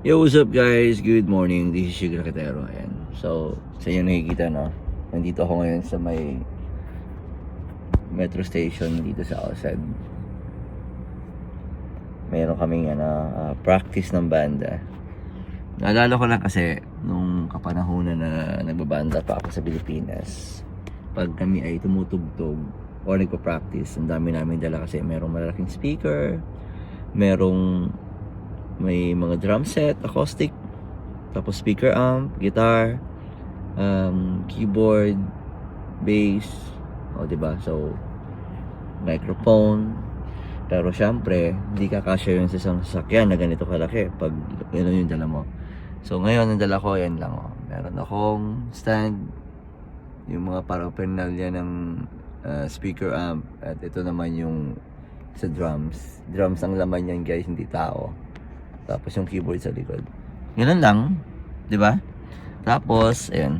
Yo, what's up guys? Good morning. This is Sugar Katero. Ayan. So, sa inyo nakikita, no? Nandito ako ngayon sa may metro station dito sa outside. Meron kaming practice ng banda. Naalala ko lang kasi nung kapanahunan na nagbabanda pa ako sa Pilipinas, pag kami ay tumutugtog o nagpa-practice, ang dami namin dala kasi merong malaking speaker, may mga drum set, acoustic, tapos speaker amp, guitar, keyboard, bass, o diba? So, microphone. Pero syempre, hindi kakasya yun sa isang sasakyan na ganito kalaki pag yun yung dala mo. So ngayon, ang dala ko, yan lang. Meron akong stand, yung mga paraphernalia ng speaker amp, at ito naman yung sa drums. Drums ang laman yan guys, hindi tao. Tapos yung keyboard sa likod. Ganun lang, di ba? Tapos, ayan.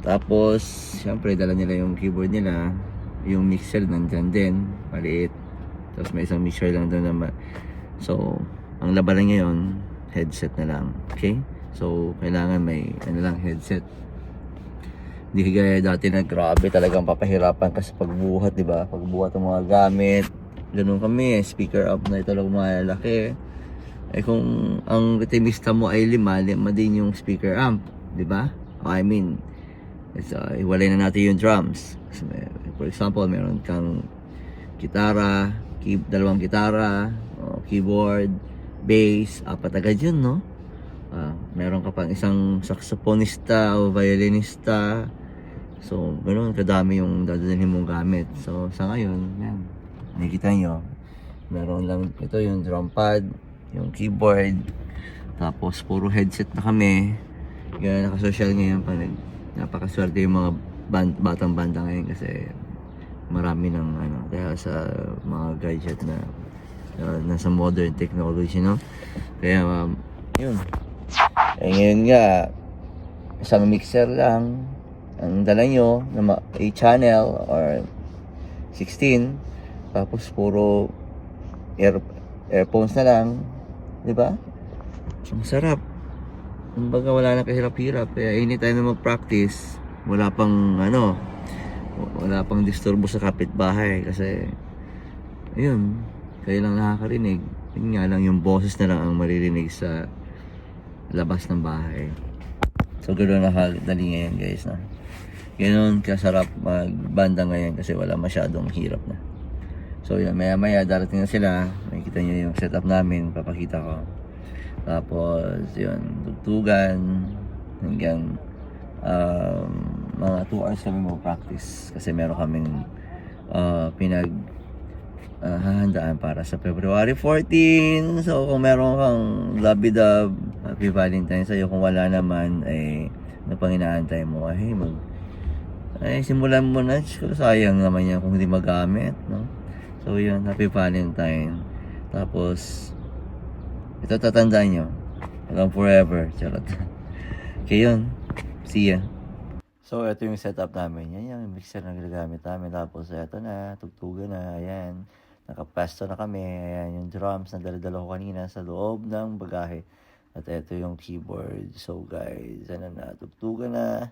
Tapos, syempre, dala nila yung keyboard nila. Yung mixer nandyan din, maliit. Tapos may isang mixer lang doon naman. So, ang labanan ngayon, headset na lang. Okay? So, kailangan may headset. Hindi kagaya dati na grabe talagang papahirapan kasi pagbuhat, di ba? Pagbuhat ng mga gamit. Ganun kami, speaker up na ito lang malaki. Eh kung ang retimista mo ay lima din yung speaker amp, di ba? I mean, iwalay na natin yung drums. For example, meron kang gitara, dalawang gitara, keyboard, bass, apat agad yun, no? Meron ka pang isang saxophonista o violinista. So, ganoon kadami yung dadalhin mong gamit. So, sa ngayon, yan. Nakikita nyo, meron lang ito yung drum pad, yung keyboard, tapos puro headset na kami. Kaya naka-social ngayon pa, napakaswerte yung mga batang banda ngayon kasi marami ng dahil sa mga gadget na nasa modern technology, no? Kaya yun. Eh ngayon nga, isang mixer lang ang dala nyo na 8 channel or 16, tapos puro earphones na lang, di ba? Ang sarap. Kumbaga wala na kahirap-hirap. Kaya anytime na mag-practice, wala pang disturbo sa kapitbahay kasi ayun, kayo lang nakakarinig. Yun nga lang, yung boses na lang ang maririnig sa labas ng bahay. So ganoon nakadali ngayon guys, na ganoon kasarap magbanda ngayon kasi wala masyadong hirap na. So yun, maya maya darating na sila, makikita nyo yung setup namin, papakita ko. Tapos yun, tugtugan hanggang mga 2 hours kami mag-practice kasi meron kaming hahandaan para sa February 14. So kung meron kang labidab, happy Valentine's sa'yo. Kung wala naman, ay napang inaantay mo, simulan mo na. Sayang naman yan kung hindi magamit, no? So yun, happy Valentine. Tapos ito tatandaan nyo hanggang forever. Charot. Okay yun, see ya. So, ito yung setup namin. Yan yung mixer na ginagamit namin. Tapos, ito na, tugtugan na. Ayan, nakapesto na kami. Ayan, yung drums na dala-dala ko kanina sa loob ng bagahe. At ito yung keyboard. So, guys, tugtugan na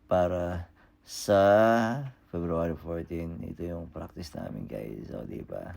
para sa February 14. Ito yung practice namin, guys. So, diba?